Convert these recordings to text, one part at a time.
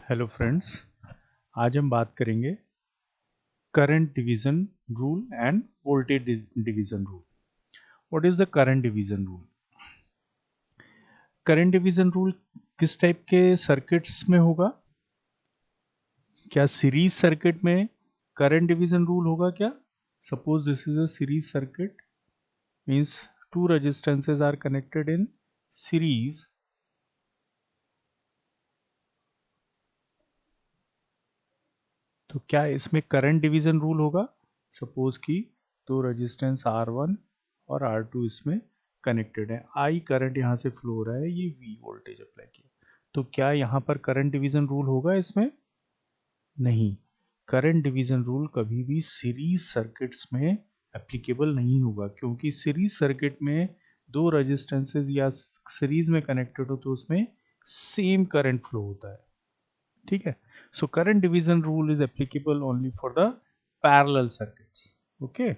Hello friends. आज हम बात करेंगे current division rule and voltage division rule. What is the current division rule? Current division rule किस type के circuits में होगा? क्या सीरीज सर्किट में करंट डिवीजन रूल होगा क्या? Suppose this is a series circuit, means two resistances are connected in series. तो क्या इसमें करंट डिवीजन रूल होगा? सपोज कि दो रेजिस्टेंस R1 और R2 इसमें कनेक्टेड है, I करंट यहाँ से फ्लो हो रहा है, ये V वोल्टेज अप्लाई किया, तो क्या यहाँ पर करंट डिवीजन रूल होगा? इसमें नहीं। करंट डिवीजन रूल कभी भी सीरीज सर्किट्स में एप्लीकेबल नहीं होगा, क्योंकि सीरीज सर्किट में दो रेजिस्टेंसेस या सीरीज में कनेक्टेड हो तो उसमें सेम करंट फ्लो होता है। ठीक है, so current division rule is applicable only for the parallel circuits. Okay,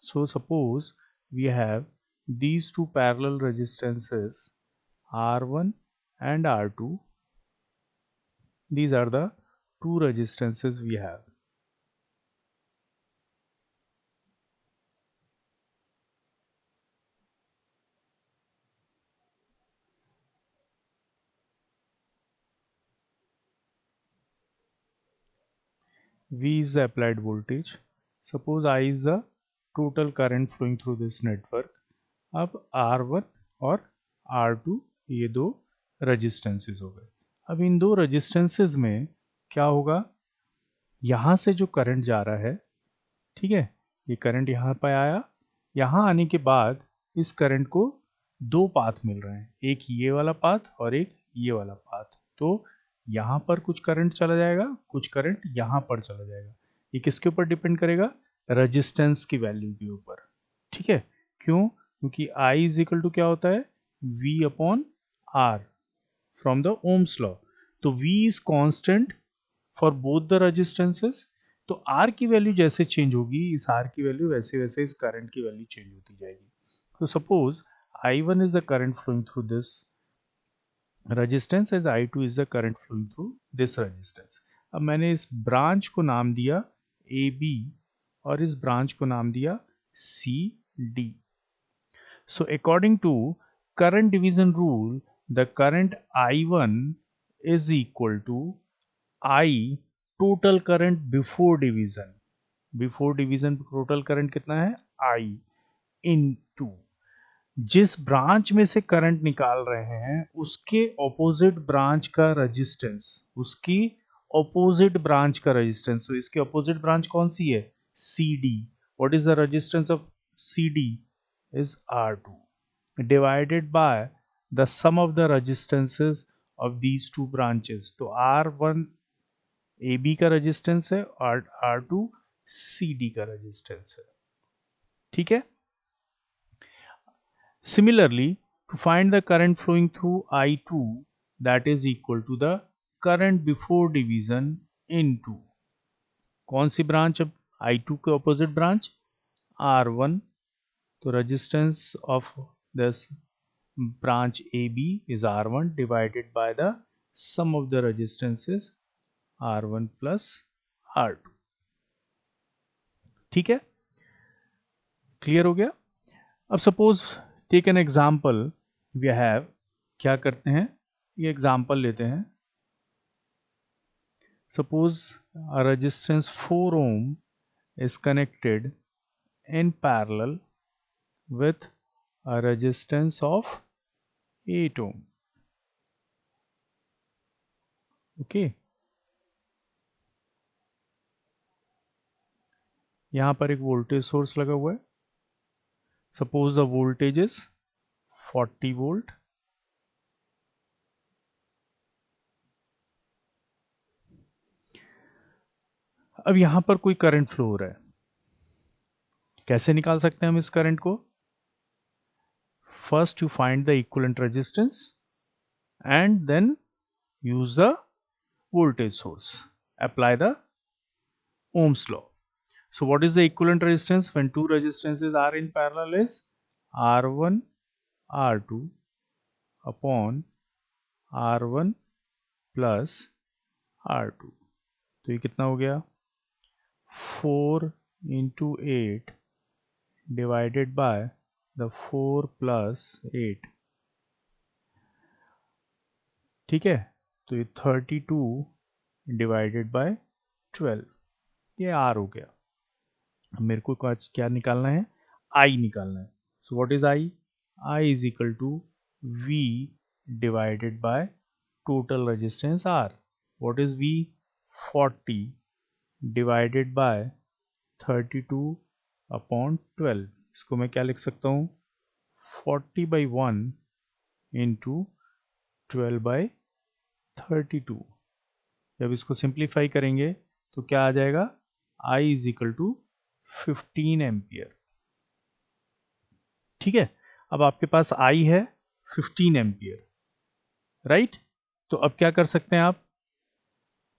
so suppose we have these two parallel resistances R1 and R2. These are the two resistances we have. V is the applied voltage. Suppose I is the total current flowing through this network. अब R1 और R2 ये दो resistances हो गए। अब इन दो resistances में क्या होगा? यहाँ से जो करंट जा रहा है, ठीक है, ये करंट यहाँ पे आया, यहाँ आने के बाद इस करंट को दो पाथ मिल रहे हैं, एक ये वाला पाथ और एक ये वाला पाथ। तो यहाँ पर कुछ करंट चला जाएगा, कुछ करंट यहाँ पर चला जाएगा। ये किसके ऊपर डिपेंड करेगा? रेजिस्टेंस की वैल्यू के ऊपर। ठीक है, क्यों? क्योंकि I इज इक्वल टू क्या होता है? V upon R from the Ohm's law. तो V is constant for both the resistances. तो R की वैल्यू जैसे चेंज होगी, इस R की वैल्यू वैसे वैसे इस करंट की वैल्यू चेंज होती जाएगी। तो suppose I1 is the current flowing through this resistance as I2 is the current flowing through this resistance. अब मैंने इस ब्रांच को नाम दिया AB और इस ब्रांच को नाम दिया CD. So according to current division rule, the current I1 is equal to I total current before division. Before division total current कितना है? I इनटू जिस ब्रांच में से करंट निकाल रहे हैं उसके ऑपोजिट ब्रांच का रेजिस्टेंस, उसकी ऑपोजिट ब्रांच का रेजिस्टेंस। तो इसकी ऑपोजिट ब्रांच कौन सी है? CD. What is the resistance of CD? Is R2 divided by the sum of the resistances of these two branches. तो R1 AB का रेजिस्टेंस है और R2 CD का रेजिस्टेंस है। ठीक है, similarly to find the current flowing through I2, that is equal to the current before division into कौन सी ब्रांच? अब I2 के ऑपोजिट ब्रांच R1, तो resistance of this branch AB is R1 divided by the sum of the resistances R1 plus R2. ठीक है, clear हो गया? अब suppose take an example we have, क्या करते हैं, ये एग्जाम्पल लेते हैं। Suppose resistance 4 ohm is connected in parallel with a resistance of 8 ohm. Okay, यहां पर एक वोल्टेज सोर्स लगा हुआ है। Suppose the voltage is 40 volt. अब यहां पर कोई करंट फ्लो हो रहा है, कैसे निकाल सकते हैं हम इस करंट को? First you find the equivalent resistance and then use the voltage source, apply the Ohm's law. So what is the equivalent resistance when two resistances are in parallel? Is R1 R2 upon R1 plus R2। तो ये कितना हो गया, 4 into 8 divided by the 4 plus 8। ठीक है, तो ये 32 divided by 12, ये R हो गया। अब मेरे को क्या निकालना है, I निकालना है। So what is I is equal to V divided by total resistance R। What is V, 40 divided by 32 upon 12। इसको मैं क्या लिख सकता हूँ, 40/1 इंटू 12/32। जब इसको सिंप्लीफाई करेंगे तो क्या आ जाएगा, I is equal to 15 ampere. ठीक है, अब आपके पास I है 15 एम्पियर, राइट। तो अब क्या कर सकते हैं आप,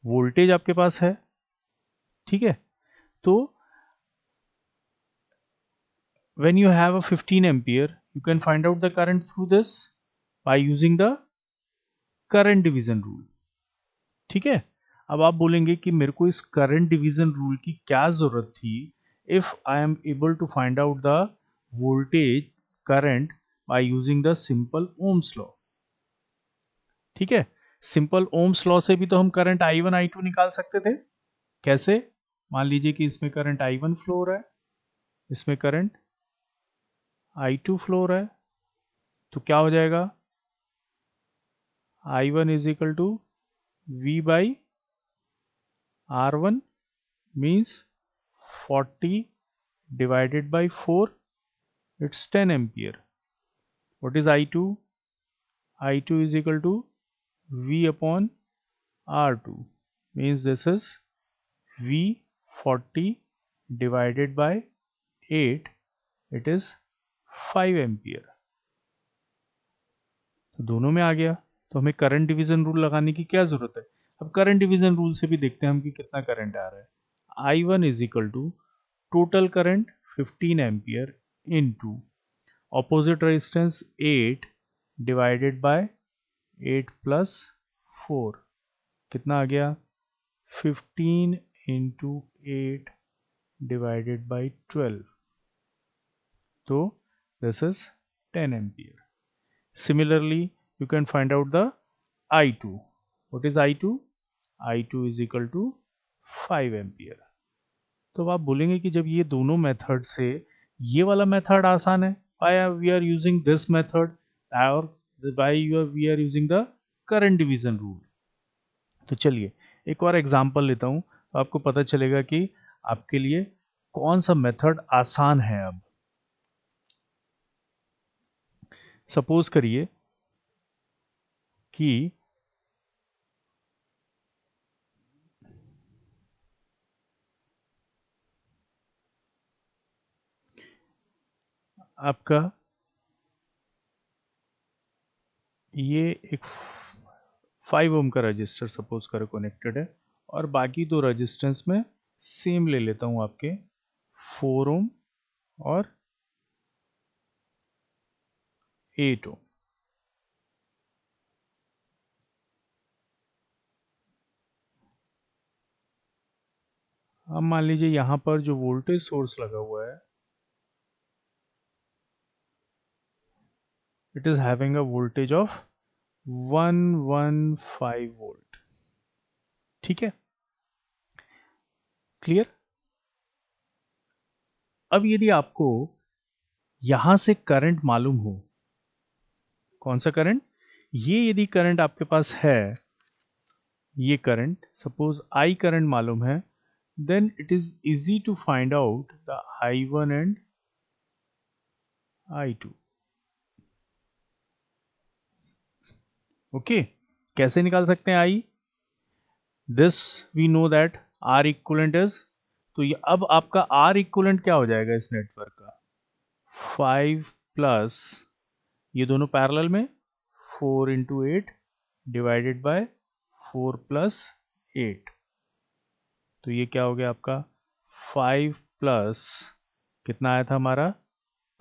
वोल्टेज आपके पास है, ठीक है। तो when you have a 15 ampere, you can find out the current through this by using the current division rule। ठीक है, अब आप बोलेंगे कि मेरे को इस करंट डिवीजन रूल की क्या जरूरत थी, if I am able to find out the voltage current by using the simple Ohm's law. ठीक है, सिंपल ओम्स लॉ से भी तो हम करंट I1 I2 निकाल सकते थे। कैसे, मान लीजिए कि इसमें करंट I1 फ्लो हो रहा है, इसमें करंट I2 फ्लो हो रहा है, तो क्या हो जाएगा, I1 is equal to V by R1 means 40 divided by 4, it's 10 ampere। What is I2? I2 is equal to V upon R2, means this is V 40 divided by 8, it is 5 ampere। तो दोनों में आ गया, तो हमें current division rule लगाने की क्या जरूरत है। अब करंट डिवीजन रूल से भी देखते हैं हम कि कितना करंट आ रहा है। I1 is equal to total current 15 ampere into opposite resistance 8 divided by 8 plus 4, कितना आ गया, 15 इंटू 8 डिवाइडेड बाय 12, तो this is 10 ampere. Similarly you can find out the I2। What is I2? I2 is equal to 5 ampere. तो आप बोलेंगे कि जब ये दोनों मेथड से ये वाला मेथड आसान है, why we are using this method और why we are using the current division rule। तो चलिए एक और एग्जांपल लेता हूं, तो आपको पता चलेगा कि आपके लिए कौन सा मेथड आसान है। अब सपोज करिए कि आपका ये एक 5 ओम का रजिस्टर सपोज करो कनेक्टेड है, और बाकी दो रजिस्टेंस में सेम ले लेता हूं, आपके 4 ओम और 8 ओम। अब मान लीजिए यहां पर जो वोल्टेज सोर्स लगा हुआ है, it is having a voltage of 115 volt. ठीक है, क्लियर। अब यदि आपको यहां से करंट मालूम हो, कौन सा करंट, ये यदि करंट आपके पास है, ये करंट सपोज I करंट मालूम है, then it is easy to find out the I1 and I2। Okay, कैसे निकाल सकते हैं I, this we know that R equivalent is, तो ये अब आपका R इक्वलेंट क्या हो जाएगा इस नेटवर्क का, 5 प्लस ये दोनों पैरेलल में 4 इंटू 8 डिवाइडेड बाय 4 प्लस 8, तो ये क्या हो गया आपका 5 प्लस कितना आया था हमारा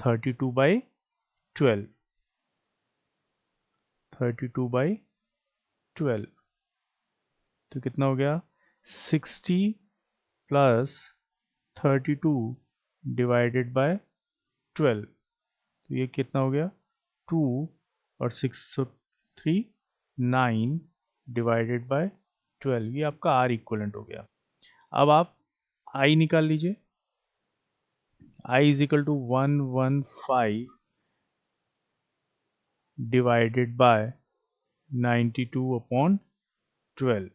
32/12, 32/12, तो कितना हो गया 60 प्लस 32 डिवाइडेड बाय 12, तो ये कितना हो गया 2 और 6 9 डिवाइडेड बाय 12, ये आपका आर इक्वलेंट हो गया। अब आप आई निकाल लीजिए, I is equal to 115 divided by 92 upon 12।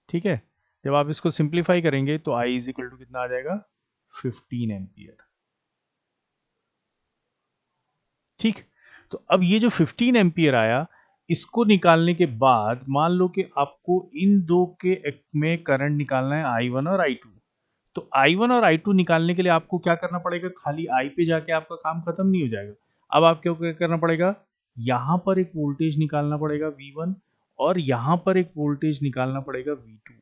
ठीक है, जब आप इसको सिंप्लीफाई करेंगे तो आई इज इक्वल टू कितना आ जाएगा 15 एम्पियर। ठीक, तो अब ये जो 15 एम्पियर आया, इसको निकालने के बाद मान लो कि आपको इन दो के में करंट निकालना है I1 और I2। तो I1 और I2 निकालने के लिए आपको क्या करना पड़ेगा, खाली I पे जाके आपका काम खत्म नहीं हो जाएगा। अब आपको क्या करना पड़ेगा, यहां पर एक वोल्टेज निकालना पड़ेगा V1 और यहां पर एक वोल्टेज निकालना पड़ेगा V2।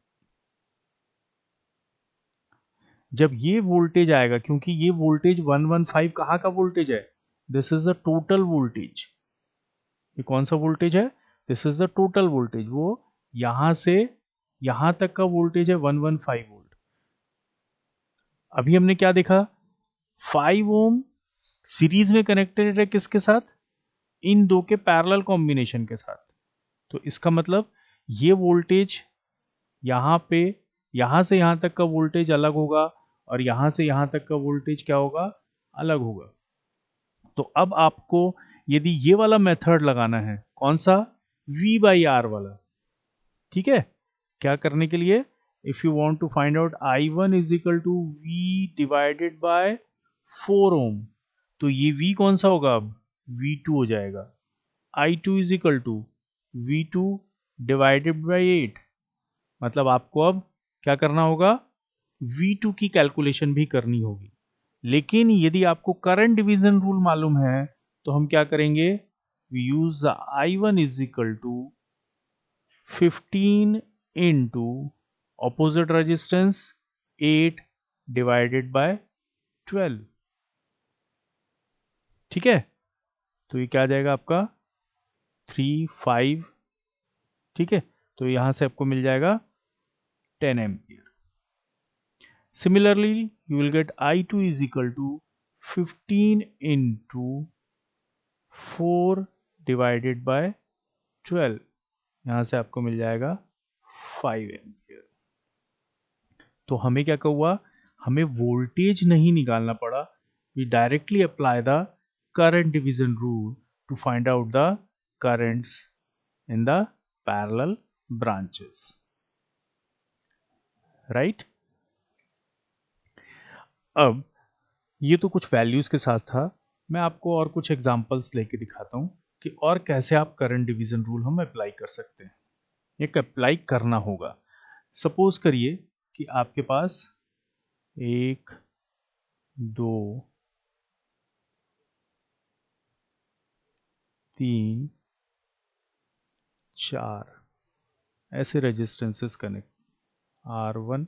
जब ये वोल्टेज आएगा, क्योंकि ये वोल्टेज 115 कहाँ का वोल्टेज है, this is the total voltage. ये कौन सा वोल्टेज है, this is the total voltage. वो यहां से यहां तक का वोल्टेज है 115 वोल्ट। अभी हमने क्या देखा, 5 ओम सीरीज में कनेक्टेड है किसके साथ, इन दो के पैरेलल कॉम्बिनेशन के साथ। तो इसका मतलब ये वोल्टेज यहां पे, यहां से यहां तक का वोल्टेज अलग होगा और यहां से यहां तक का वोल्टेज क्या होगा, अलग होगा। तो अब आपको यदि ये वाला मेथड लगाना है, कौन सा, V बाई आर वाला, ठीक है, क्या करने के लिए, if you want to find out I1 is equal to V divided by 4 ohm, तो ये V कौन सा होगा, अब V2 हो जाएगा। I2 is equal to V2 divided by 8, मतलब आपको अब क्या करना होगा, V2 की कैलकुलेशन भी करनी होगी। लेकिन यदि आपको करंट डिवीजन रूल मालूम है तो हम क्या करेंगे, we use I1 is equal to 15 into opposite resistance 8 divided by 12। ठीक है, तो ये क्या आ जाएगा आपका 3 5। ठीक है, तो यहां से आपको मिल जाएगा 10 ampere. Similarly, you will get I2 is equal to 15 into 4 divided by 12, यहां से आपको मिल जाएगा 5 एम्पियर। तो हमें क्या हुआ, हमें वोल्टेज नहीं निकालना पड़ा, we directly apply the current division rule to find out the currents in the parallel branches, right? अब ये तो कुछ वैल्यूज के साथ था, मैं आपको और कुछ एग्जांपल्स लेके दिखाता हूं कि और कैसे आप करंट डिवीजन रूल हम अप्लाई कर सकते हैं। एक अप्लाई करना होगा, सपोज करिए कि आपके पास 1 2 3 4 ऐसे resistances connect, R1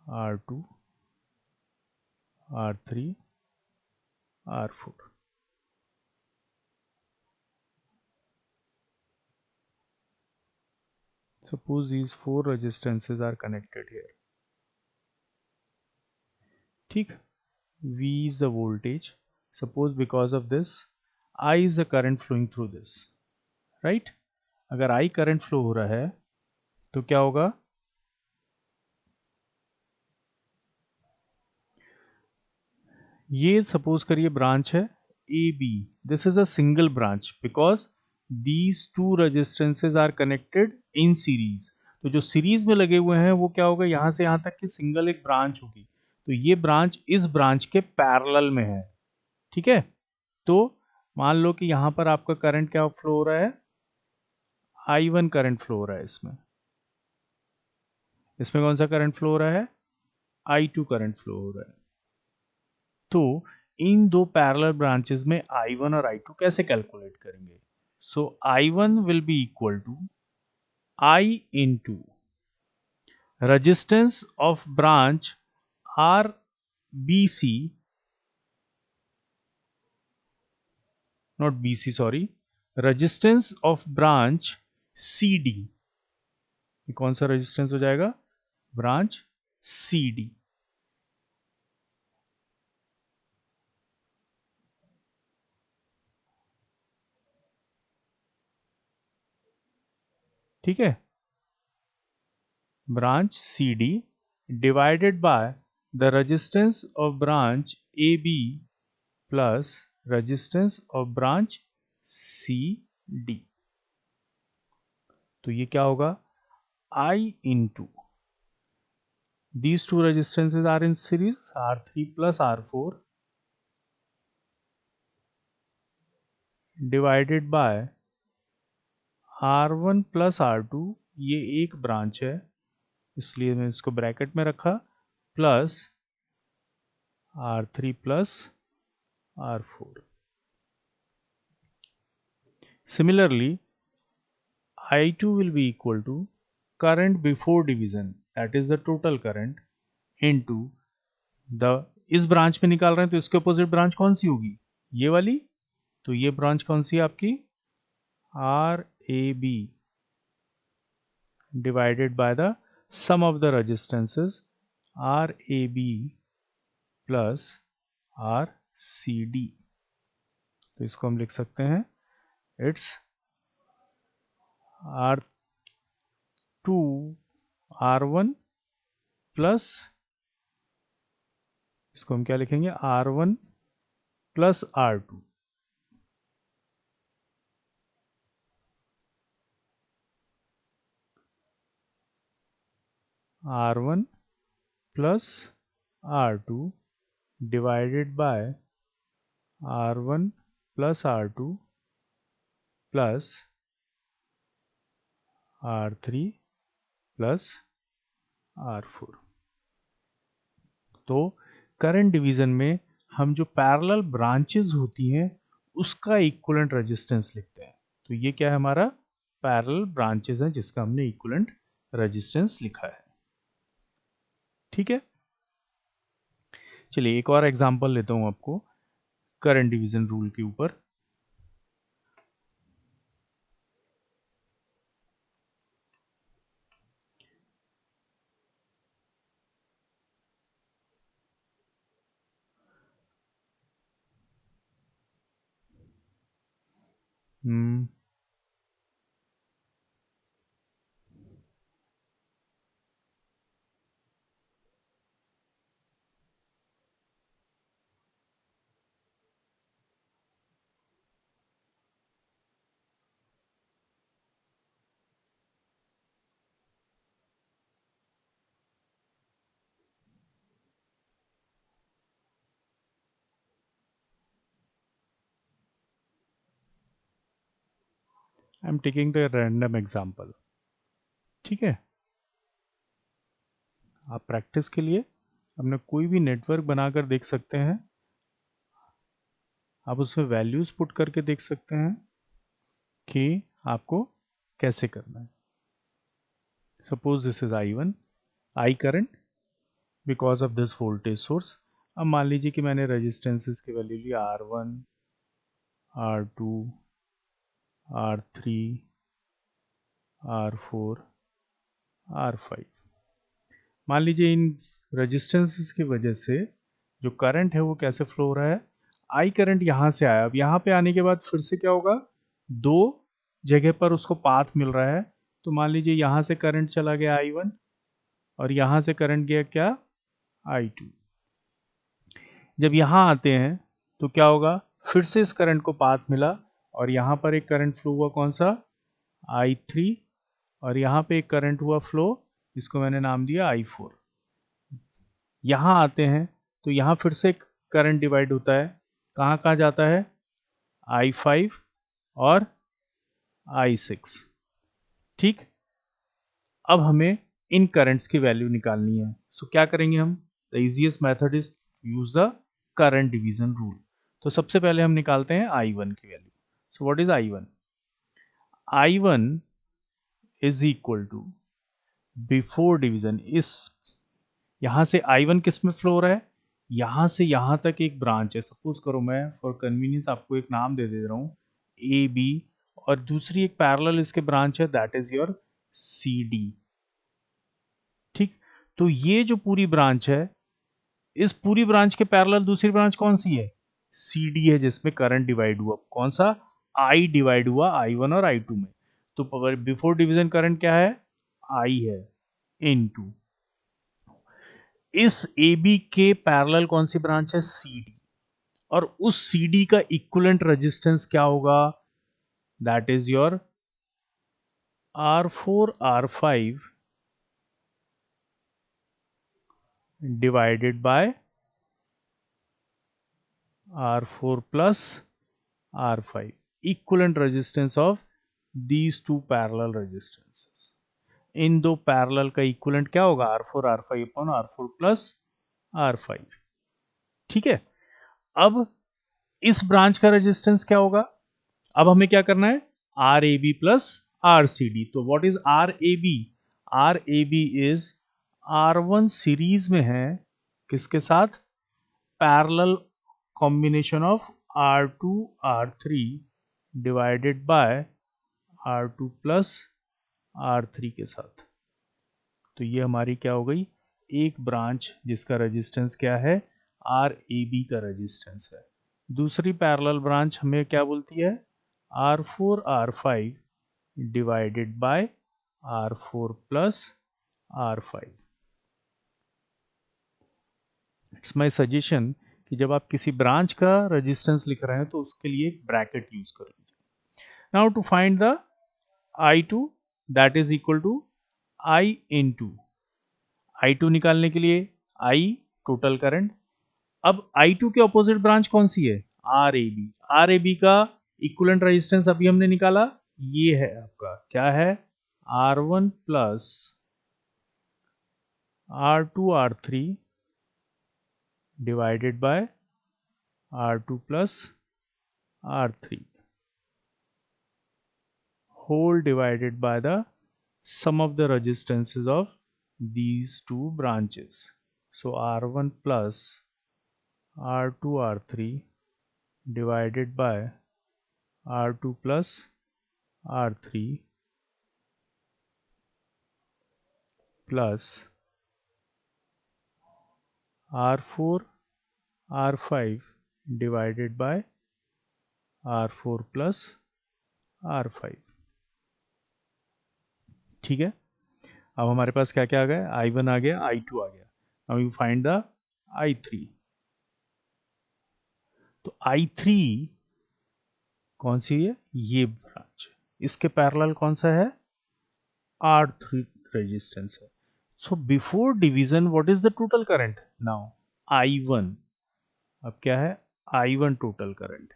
R2 R3 R4। Suppose these 4 resistances are connected here. ठीक, V is the voltage. Suppose because of this I is the current flowing through this, right? अगर I करंट फ्लो हो रहा है तो क्या होगा, ये suppose करिए ब्रांच है A B, this is a single branch because these two resistances are connected in series. तो जो सीरीज में लगे हुए हैं वो क्या होगा, यहां से यहां तक की सिंगल एक ब्रांच होगी, तो ये ब्रांच इस ब्रांच के पैरेलल में है। ठीक है, तो मान लो कि यहां पर आपका करंट क्या फ्लो हो रहा है, I1 करंट फ्लो हो रहा है इसमें, इसमें कौन सा करंट फ्लो हो रहा है, I2 करंट फ्लो हो रहा है। तो इन दो पैरेलल ब्रांचेस में I1 और I2 कैसे कैलकुलेट करेंगे, so I1 will be equal to I into resistance of branch R B C, not B C sorry, resistance of branch C D. ये कौन सा रेजिस्टेंस हो जाएगा? Branch C D. ठीक है, branch CD divided by the resistance of branch AB plus resistance of branch CD। तो ये क्या होगा? I into these two resistances are in series, R3 plus R4 divided by R1 plus R2, ये एक branch है इसलिए मैं इसको ब्रैकेट में रखा, plus R3 plus R4। Similarly, I2 will be equal to current before division, that is the total current, into the, इस branch में निकाल रहे हैं तो इसके अपोजिट ब्रांच कौन सी होगी? ये वाली। तो ये ब्रांच कौन सी है आपकी? R A B divided by the sum of the resistances R A B plus R C D. तो इसको हम लिख सकते हैं, it's R two R one plus, इसको हम क्या लिखेंगे? R one plus R two, R one plus R two divided by R one plus R two plus R three plus R four. तो करंट डिवीजन में हम जो parallel branches होती हैं उसका इक्विवेलेंट रेजिस्टेंस लिखते हैं। तो ये क्या है? हमारा पैरेलल ब्रांचेस हैं जिसका हमने इक्विवेलेंट रेजिस्टेंस लिखा है। ठीक है, चलिए एक और एग्जांपल लेता हूं आपको करंट डिवीजन रूल के ऊपर। I am taking the random example. ठीक है, आप प्रैक्टिस के लिए अपने कोई भी नेटवर्क बनाकर देख सकते हैं, आप उसमें वैल्यूज पुट करके देख सकते हैं कि आपको कैसे करना है। Suppose this is I1, I current because of this voltage source. अब मान लीजिए कि मैंने रेजिस्टेंसेस की वैल्यू ली R1, R2, R3, R4, R5। मान लीजिए इन रेजिस्टेंसेस की वजह से जो करंट है वो कैसे फ्लो हो रहा है? आई करंट यहां से आया, अब यहां पे आने के बाद फिर से क्या होगा? दो जगह पर उसको पाथ मिल रहा है। तो मान लीजिए यहां से करंट चला गया I1 और यहां से करंट गया क्या? I2। जब यहां आते हैं तो क्या होगा? फिर से इस करंट को पाथ मिला और यहां पर एक करंट फ्लो हुआ, कौन सा? I3। और यहां पे एक करंट हुआ फ्लो, इसको मैंने नाम दिया I4। यहां आते हैं तो यहां फिर से करंट डिवाइड होता है, कहां कहां जाता है? I5 और I6। ठीक, अब हमें इन करंट्स की वैल्यू निकालनी है। सो क्या करेंगे हम? The easiest method is use the current division rule. तो सबसे पहले हम निकालते हैं I1 की value. So what is I1? I1 is equal to, before division, इस यहां से I1 किस में फ्लो हो रहा है? यहां से यहां तक एक ब्रांच है। सपोज करो मैं फॉर कन्वीनियंस आपको एक नाम दे रहा हूं ए बी, और दूसरी एक पैरेलल इसके ब्रांच है that is your C D. तो ये जो पूरी ब्रांच है, इस पूरी ब्रांच के पैरेलल दूसरी ब्रांच कौन सी है? CD है, जिसमें करंट डिवाइड हुआ। कौन सा? I डिवाइड हुआ I1 और I2 में। तो बिफोर डिवीजन करंट क्या है? I है इनटू इस AB के पैरेलल कौन सी ब्रांच है? CD। और उस CD का इक्विवेलेंट रेजिस्टेंस क्या होगा? That is your R4 R5 divided by R4 plus R5, equivalent resistance of these two parallel resistances। इन दो पैरेलल का इक्विवेलेंट क्या होगा? R4 R5 upon R4 plus R5। ठीक है, अब इस ब्रांच का रेजिस्टेंस क्या होगा? अब हमें क्या करना है? RAB plus RCD। तो what is RAB? RAB is R1 series में है किसके साथ? Parallel combination of R2 R3 divided by R2 plus R3 के साथ। तो ये हमारी क्या हो गई? एक ब्रांच जिसका रेजिस्टेंस क्या है? RAB का रेजिस्टेंस है। दूसरी पैरेलल ब्रांच हमें क्या बोलती है? R4 R5 divided by R4 plus R5। It's my suggestion कि जब आप किसी ब्रांच का रेजिस्टेंस लिख रहे हैं तो उसके लिए एक ब्रैकेट यूज कर लीजिए। Now to find the I2, that is equal to I into I2 निकालने के लिए I टोटल करंट। अब I2 के ऑपोजिट ब्रांच कौन सी है? RAB। RAB का इक्विवेलेंट रेजिस्टेंस अभी हमने निकाला, ये है आपका, क्या है? R1 plus R2 R3 divided by R2 plus R3 whole divided by the sum of the resistances of these two branches. So R1 plus R2 R3 divided by R2 plus R3 plus R4 R5 divided by R4 plus R5। ठीक है, अब हमारे पास क्या क्या आ गया? I1 आ गया, I2 आ गया। Now you find the I3। तो I3 कौन सी है? ये ब्रांच। इसके पैरेलल कौन सा है? R3 रेजिस्टेंस है। So before division what is the total current? Now I1। अब क्या है? I1 total current.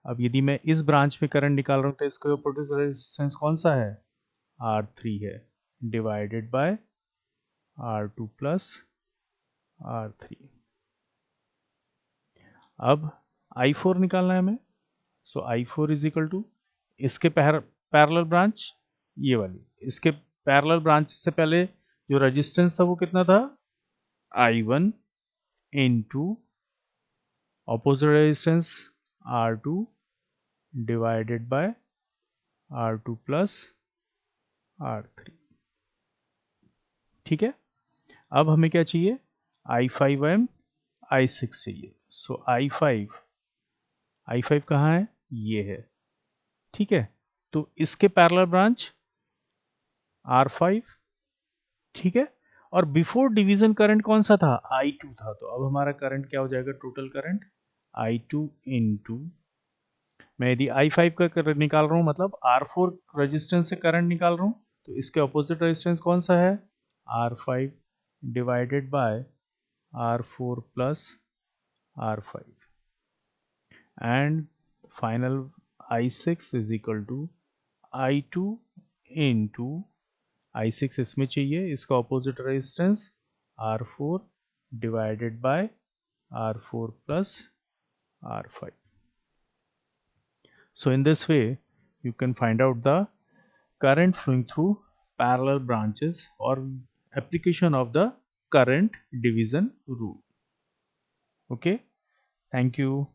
अब यदि मैं इस ब्रांच में करंट निकाल रहा हूं तो इसका ऑपोजिट रेजिस्टेंस कौन सा है? R3 है, divided by R2 plus R3। अब I4 निकालना है हमें। सो I4 इज इक्वल टू इसके पैरेलल ब्रांच, ये वाली, इसके पैरेलल ब्रांच से पहले जो रेजिस्टेंस था वो कितना था? I1 into opposite resistance R2 divided bye R2 plus R3। ठीक है, अब हमें क्या चाहिए? I5 एंड I6 चाहिए। सो I5 कहाँ है? ये है। ठीक है, तो इसके पैरेलल ब्रांच R5। ठीक है, और बिफोर डिवीजन करंट कौन सा था? I2 था। तो अब हमारा करंट क्या हो जाएगा? टोटल करंट I2 इनटू, मैं यदि I5 का करंट निकाल रहा हूं, मतलब R4 रेजिस्टेंस से करंट निकाल रहा हूं, तो इसके ऑपोजिट रेजिस्टेंस कौन सा है? R5 divided by R4 plus R5 and final I6 is equal to I2 into I6 इसमें चाहिए, इसका opposite resistance R4 divided by R4 plus R5। So in this way, you can find out the current flowing through parallel branches or application of the current division rule. Okay, thank you.